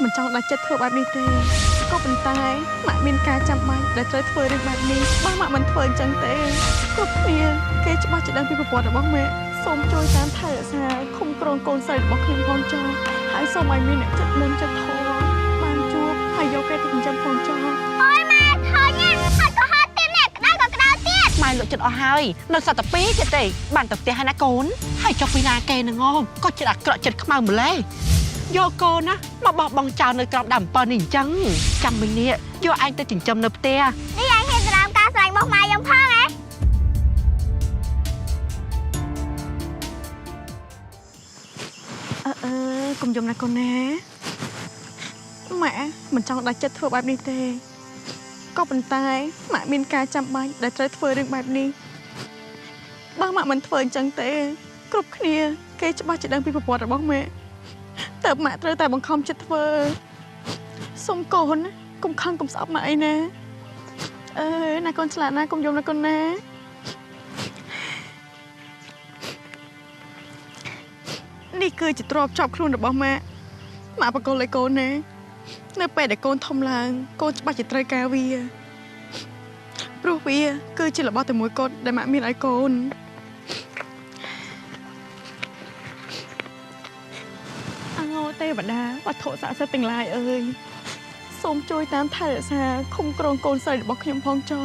មិនចង់ដាច់ចិត្តធ្វើបែបនេះទេក៏ប៉ុន្តែម៉ាក់មានការចាំបាច់ដែលត្រូវធ្វើរឿងបែបនេះបើម៉ាក់មិនធ្វើអញ្ចឹងទេគ្រប់គ្នាគេច្បាស់ជាដឹងពីប្រវត្តិរបស់ម៉ាក់សូមជួយតាមថែរក្សាឃុំគ្រងកូនស្រីរបស់ខ្ញុំផងចុះហើយសូមឲ្យមានអ្នកចិត្តមុនចិត្តធម៌បានជួបហើយយកគេទៅចិញ្ចឹមផងចុះអូយម៉ែថយញ៉ាហើយក៏ហត់ទៀតនេះក្តៅក៏ក្តៅទៀតម៉ែលក់ចិត្តអស់ហើយនៅសត2ទៀតទេបានទៅផ្ទះហើយណាកូនហើយចុះពីណាគេនឹងងក៏ចិត្តអាក្រក់ចិត្តខ្មៅម្លេះយកកូនណាមកបោះបង់ចោលនៅក្រោមដើមអំពៅនេះអញ្ចឹងចាំមិញនេះយកឯងទៅចិញ្ចឹមនៅផ្ទះនេះឯងហ៊ានតាមការស្រឡាញ់របស់ម៉ែយ៉ាងផងហ៎កុំយំណាកូនណាម៉ាក់មិនចង់ដាច់ចិត្តធ្វើបែបនេះទេក៏ប៉ុន្តែម៉ាក់មានការចាំបាច់ដែលត្រូវធ្វើរឿងបែបនេះបើម៉ាក់មិនធ្វើអញ្ចឹងទេគ្រប់គ្នាគេច្បាស់ជាដឹងពីប្រវត្តិរបស់ម៉ាក់តើម៉ាក់ត្រូវតែបង្ខំចិត្តធ្វើសុំកូនកុំខឹងកុំស្អប់ម៉ាក់អីណាណាកូនឆ្លាតណាកុំយំណាកូនណានេះគឺជាទ្រព្យជាប់ខ្លួនរបស់ម៉ាក់បកលឲ្យកូនណានៅពេលដែលកូនធំឡើងកូនច្បាស់ជាត្រូវការវាព្រោះវាគឺជារបស់តែមួយគត់ដែលម៉ាក់មានឲ្យកូនអងទេវតាវត្ថុស័ក្តិសិទ្ធិទាំងឡាយអើយសូមជួយតាមថែរក្សាឃុំគ្រងកូនស្រីរបស់ខ្ញុំផងចុះ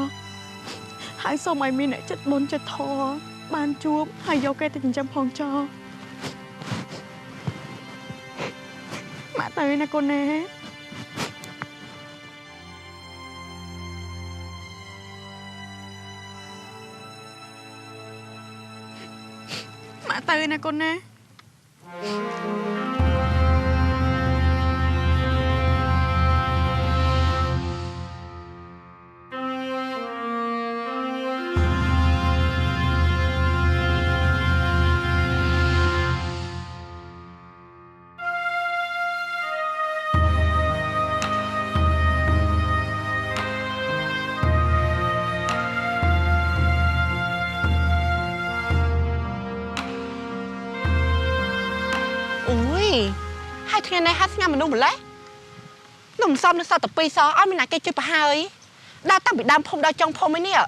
ហើយសូមឲ្យមានអ្នកចិត្តបុណ្យចិត្តធម៌បានជួបហើយយកគេទៅចិញ្ចឹមផងចុះម៉ាក់ទៅណាកូនណាម៉ាក់ទៅណាកូនណាហើយថ្ងៃនេះហាត់ស្ងាត់មនុស្សម្លេះនំសំនៅសត2សអត់មានណាគេជួយប្រហើយដើរតាំងពីដើមភូមិដល់ចុងភូមិឯនេះ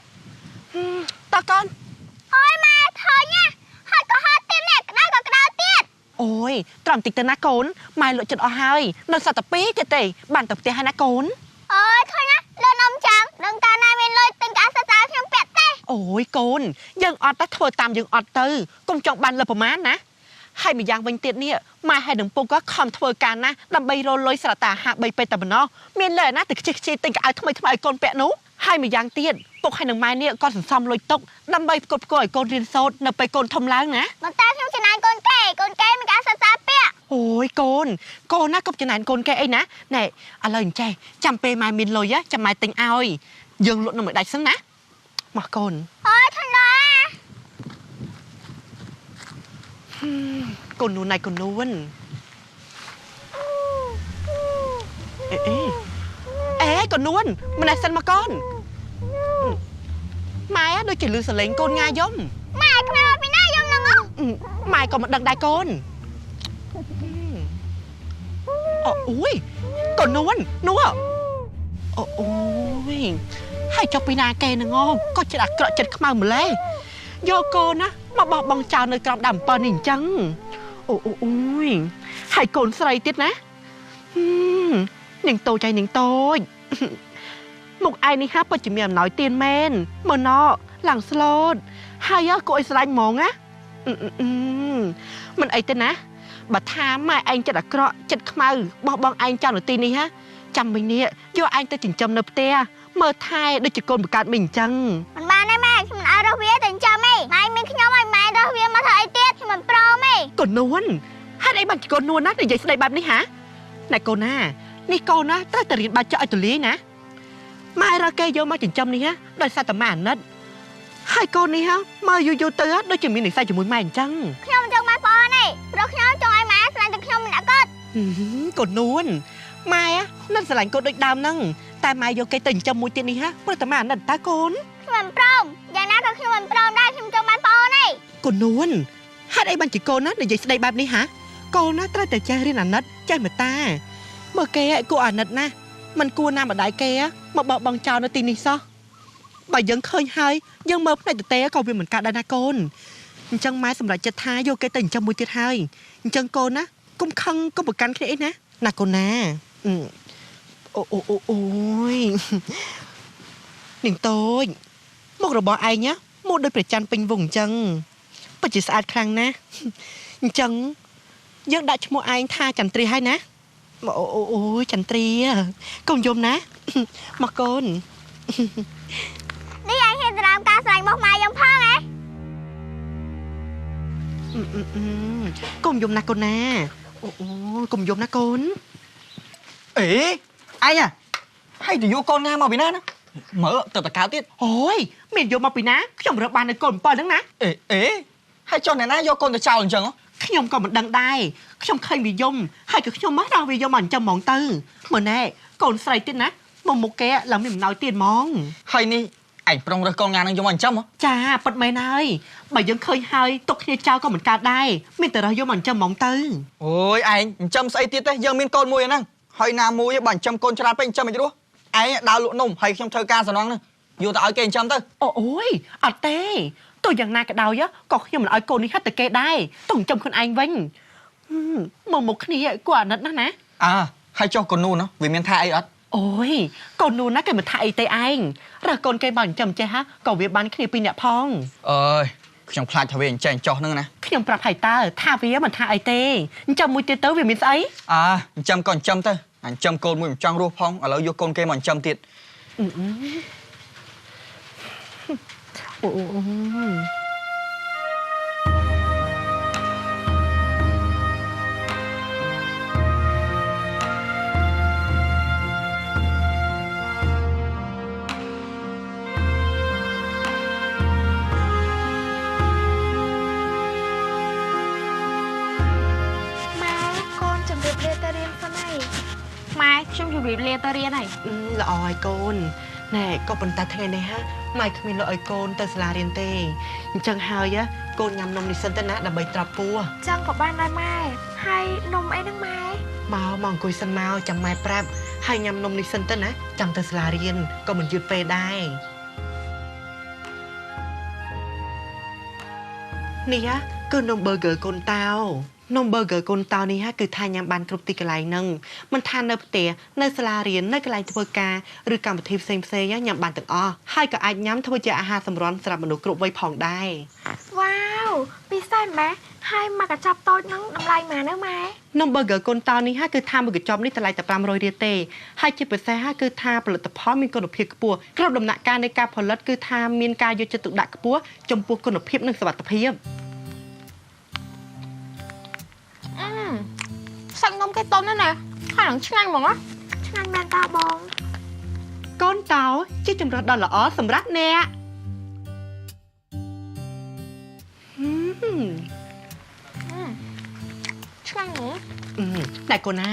តើកូនអូយម៉ែថយញ៉ាហើយក៏ហត់ទៀតនេះក្តៅក៏ក្តៅទៀតអូយត្រឹមតិចទៅណាកូនម៉ែលក់ចិត្តអស់ហើយនៅសត2ទៀតទេបានទៅផ្ទះហើយណាកូនអូយថយញ៉ាលើនំចាំដឹងកាលណាមានលុយទិញការសិក្សាខ្ញុំពាក់ទេអូយកូនយើងអត់តែធ្វើតាមយើងអត់ទៅកុំចង់បានលើប្រមាណណាហើយម្យ៉ាងវិញទៀតនេះម៉ែហើយនឹងពុកក៏ខំធ្វើការណាដើម្បីរលុយស្រតាហា3ពេកតែប៉ុណ្ណោះមានលើណាទៅខ្ជិះខ្ជាយទិញកៅអៅថ្មីឲ្យកូនពាក់នោះហើយម្យ៉ាងទៀតពុកហើយនឹងម៉ែនេះក៏សន្សំលុយទុកដើម្បីផ្គត់ផ្គង់ឲ្យកូនរៀនសូត្រនៅពេលកូនធំឡើងណាមិនតែខ្ញុំចំណាយកូនគេមានការសិក្សាពាក់អូយកូនណាកុំចំណាយកូនគេអីណាណែឥឡូវអញ្ចេះចាំពេលម៉ែមានលុយចាំម៉ែទិញឲ្យយើងលក់នៅមួយដាច់សិនណាមកកូនអូយថនឡាកូននួនណៃកូននួនកូននួនម្នេះសិនមកកូនម៉ែដូចជាលឺសលេងកូនងាយំម៉ែគ្មានពីណាយំហ្នឹងម៉ែក៏មិនដឹងដែរកូនអូយកូននួនអូយហើយចុះពីណាគេនឹងក៏ចិត្តអាក្រក់ចិត្តខ្មៅម្លេះយកកូនណាមកបោះបង់ចោលនៅក្រោមដើមអំពៅនេះអញ្ចឹងអូយហើយកូនស្រីទៀតណានាងតូចហើយនាងតូចមុខឯនេះហាពិតជាមានអំណោយទានមែនមើលណោឡើងស្លូតហើយគួរឲ្យស្រឡាញ់ហ្មងណាមិនអីទេណាបើថាម៉ែឯងចិត្តអាក្រក់ចិត្តខ្មៅបោះបង់ឯងចោលនៅទីនេះហ៎ចាំមិញនេះយកឯងទៅចិញ្ចឹមនៅផ្ទះមើលថែដូចជាកូនបង្កើតមិញអញ្ចឹងមិនបានទេម៉ែខ្ញុំមិនឲ្យរស់វាទៅចិញ្ចឹមទេម៉ែមានខ្ញុំឲ្យម៉ែរស់វាមកធ្វើអីទៀតខ្ញុំមិនព្រមទេកូននួនហេតុអីបានជាកូននួនណានិយាយស្ដីបែបនេះហ៎ណែកូនណានេះកូនណាត្រូវតែរៀនបាច់ចោលឲ្យទូលាយណាម៉ែរកគេយកមកចិញ្ចឹមនេះហ៎ដោយសារតែម៉ែអាណិតហើយកូននេះហ៎មកយូរទៅដូចជាមាននិស្ស័យជាមួយម៉ែអញ្ចឹងខ្ញុំមិនចង់ម៉ែប្អូនទេព្រោះខ្ញុំចង់ឲ្យម៉ែស្លាញ់តែខ្ញុំមិនអត់គាត់កូននួនម៉ែនឹងស្រឡាញ់កូនដូចដើមហ្នឹងតែម៉ែយកគេទៅចិញ្ចឹមមួយទៀតនេះហ៎ព្រោះតែម៉ែអាណិតតើកូនខ្ញុំមិនព្រមយ៉ាងណាក៏ខ្ញុំមិនព្រមដែរខ្ញុំចង់បានប្អូនទេកូននួនហេតុអីបានជាកូនណានិយាយស្ដីបែបនេះហ៎កូនណាត្រូវតែចេះរៀនអាណិតចេះមេត្តា mà kê cô ảnh nật na mình cua nam ở đại kê á mà bỏ bằng chào nó tin đi sao bà vẫn khơi hay nhưng mà này từ té còn vì mình cả đàn côn chân máy sầm lại chật tha vô cái tình trong mũi tiết hai chân côn á cũng không có một cắn thế nè nà côn nè ôi đừng tôi một rồi bỏ ai nhá một đôi phải chăn pin vùng chân bà chỉ sạch khăn nè chân dân đã cho một ai tha chẳng tri hay nè ôi chẳng tri công dùm nè mà con đi anh hiện làm ca sành một mai giống phong ấy cùng dùng nè con nè cùng dùng nè con ế anh à hay thì vô con nga màu bị nát á mở tập cáo tiết ôi mình vô màu bị ná không được bàn được cồn bò đứng ná ế hay cho này ná vô con được chào lần chừng á không còn một đằng đai không khơi bị dùng hay cứ không mất đâu vì do mình trong món tư mà nè còn xài tiền ná một cái là mình nói tiền món hay ni ảnh trong rồi con nga đang vô mình trong á chà bật mày này bà vẫn khơi hơi tục như trao có mình cả đai mình từ đó vô mình trong món tư ôi anh chăm say tiết đấy giờ mình con mùi nè hay nào mùi bạn chăm con cho ra bên chăm mình chứ anh đào lụa nồng hay trong thơ ca sao nó nè vô tạo cái chăm tới ôi ở tê tôi chẳng na cái đau á còn khi mình nói cô đi hát từ kê đai tổng trong con anh vinh mà một cái này quả nật nè à hay cho con nu nó vì miền thái ấy ôi con nu nó cái mình thay tay anh ra con cây bẩn chầm chơi ha còn việc bán cái pin nhẹ phong ơi trong plạt thằng về chạy cho nữa nè khi ông prat hải ta tha vía mình thay tê chầm mùi tê tới về miền ấy à chăm còn chăm tới anh chăm con mùi trong ruột phong ở lỡ vô con cây mình chăm tiệt con chồng được lê ta riêng sao này mai trong chồng được lê ta riêng này là oi con nè con bận ta thế này ha mai không mình lợi con tới là riêng tê chẳng hơi á con nhằm nông đi sân tên á đã bày trap pua chẳng có ban mai mai hay nông ấy đang mai mau mong cùi sân mau chẳng mai prap hay nhằm nông đi sân tên á chẳng tới là riêng con mình duyệt về đây nè á cứ nông burger con tao nông burger con taoนี่ฮะคือทานยำบานกรุบตีกะไลนึงมันทานในเตะในสลาเรียนในกะไลทวกาหรือการปฏิบัติเซยำบานตึงอ้อให้กับอาย้ำทวจะอาหารสำร้อนสำหรับมนุษย์กรุบไว้ผ่องได้ว้าวพิซซ่าไหมให้มากระจับโต๊ะนั่งน้ำลายมาเนอะไหมนมเบอร์เกอร์คนตอนนี้ฮะคือทานเบอร์เกอร์จอมนี่แต่ไรแต่ปรามโรยเดียเตให้จิบไปแซ่ฮะคือทานผลิตภัณฑ์มีคุณภาพกระปัวกระดมหนักการในการผลิตคือทานมีการโยจะตุกดักกระปัวจมปัวคุณภาพหนึ่งสวัสดิภาพสั่งนมไก่ต้มนั่นน่ะข้างหลังช่างบอกว่าช่างแมนตาบอง ก้อนเต๋าชื่อจำรัดดอลละอ๋อสำรักเนี่ยช่างหนู này cô na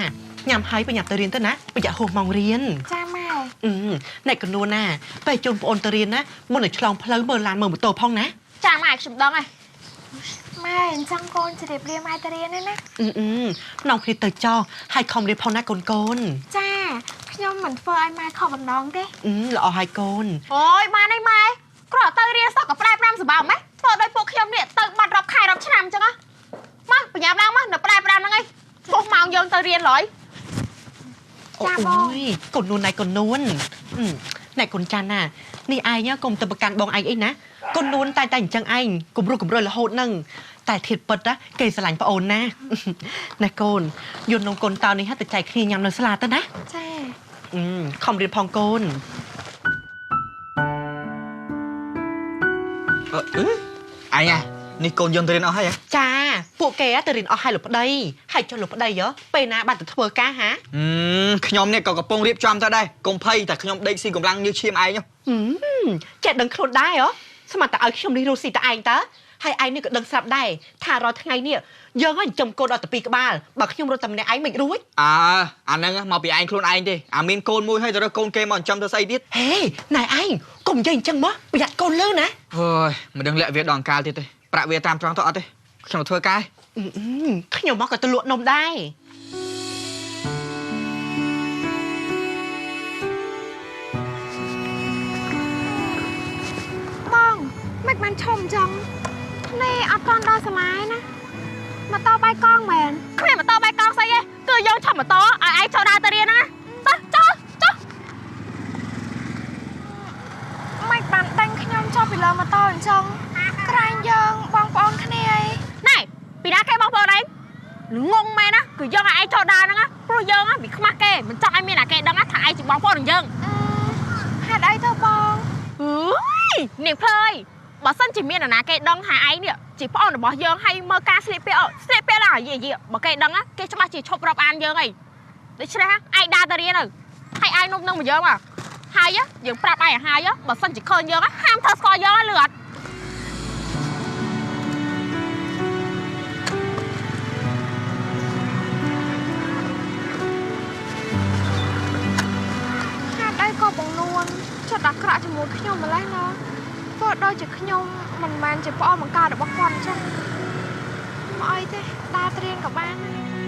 nhằm hayไปหยับตะเรียนต้นนะไปอยากโหมองเรียน จ้าแม่ này côนูน่ะไปจนปนตะเรียนนะมันหนึ่งฉลองเพลิงเบอร์ลานเมืองบุตรโตพ่องนะ จ้าแม่สุดดองไงแม่จังโกนจะเด็บเรียนมาตะเรียนนั่นนะ น้องคริสเตอร์จอให้คอมเรียนพ่องนะโกน จ้าขยมเหมือนเฟอร์ไอมาขอบันน้องดิ ละออให้โกน โอ้ยมาได้ไหมกระเตยเรียนสอบกับปลายปรามสบายไหมเปิดโดยพวกขยมเนี่ยตึกบัตรรับไข่รับชนำจังอ่ะมาไปยับล้างมาเดี๋ยวปลายปรามนั่งไงพวกเมาโยนเตยเรียนหรอยจ้าบอง กดนูนนายกดนูนนายกดจันน่ะนี่ไอ้เนี่ยกลมตะประกันบองไอ้นะกดนูนตายจังไอ้กลุ่มรู้กลุ่มรวยละโหดนึงแต่ถิดเปิดนะเกยสลันปะโอนนะนายกนยนนงกลตอนนี้ฮะแต่ใจคลียำนนสลาต้นนะใช่คอมเรียนพองโกนanh àนี่con dân tiền ở hay à จ้าพวกแกตื่นออกให้หลบได้ให้จนหลบได้เยอะไปนะบ้านแต่เธอกาฮะขยมเนี่ยก็กระโปรงเรียบจอมเท่าได้กงไพ่แต่ขยมได้สิกำลังยืดเชียมไอ้เนาะแกดังโคตรได้เหรอสมัครแต่เอาขยมดีรู้สิแต่ไอ้ตาให้ไอ้เนี่ยก็ดังสับได้ถ้ารอทั้งไงเนี่ยยังให้จมโกนออกแต่ปีกบ้าบักขยมรถตำแหน่งไอ้ไม่รู้อันนั้นมาปีไอ้ครูนไอ้ดิมีนโกนมวยให้แต่ละโกนเกมมันจำตัวใส่ดิษเฮ้ยนายไอ้กลมใหญ่จังมั้ยประหยัดโกนเลิศนะเฮ้ยมันดังเละเวียดดอนกาติประเวียตามตรองต่อติขยมเธอกายขยมมากกับตะลุนมได้ ឈុំចឹងនេះអត់តន់ដល់សម័យណាម៉ូតូបាយកង់មែនគ្មានម៉ូតូបាយកង់ស្អីទេគឺយើងឆុំម៉ូតូឲ្យឯងចូលដើរទៅរៀនណាចុះមិនបានដាញ់ខ្ញុំចុះពីលើម៉ូតូអញ្ចឹងក្រែងយើងបងប្អូនគ្នាអីណែពីណាគេបងប្អូនឯងងងមែនណាគឺយើងឲ្យឯងចូលដើរហ្នឹងណាព្រោះយើងវាខ្មាស់គេមិនចង់ឲ្យមានអាគេដឹងថាឯងជាបងប្អូននឹងយើងហេតុអីទៅបងអើយនាងភ្លើយបើសិនជាមានអាណាគេដឹងថាឯងនេះជាប្អូនរបស់យើងហើយមើលការស្លៀកពាក់ឡើងយីបើគេដឹងគេច្បាស់ជាឈប់រាប់អានយើងអីដូច្នេះឯងដើរទៅរៀនទៅហើយឯងនំនឹងមកយើងមកហើយយើងប្រាប់ឯងហើយបើសិនជាឃើញយើងហាមធ្វើស្គាល់យើងលឺអត់ហាត់អីក៏បងនួនចិត្តអាក្រក់ជាមួយខ្ញុំម្ល៉េះណាធ្វើដូចជាខ្ញុំមិនមែនជាប្អូនបង្កើតរបស់គាត់អញ្ចឹងមកអីទេដើរទៅរៀនក៏បានដែរ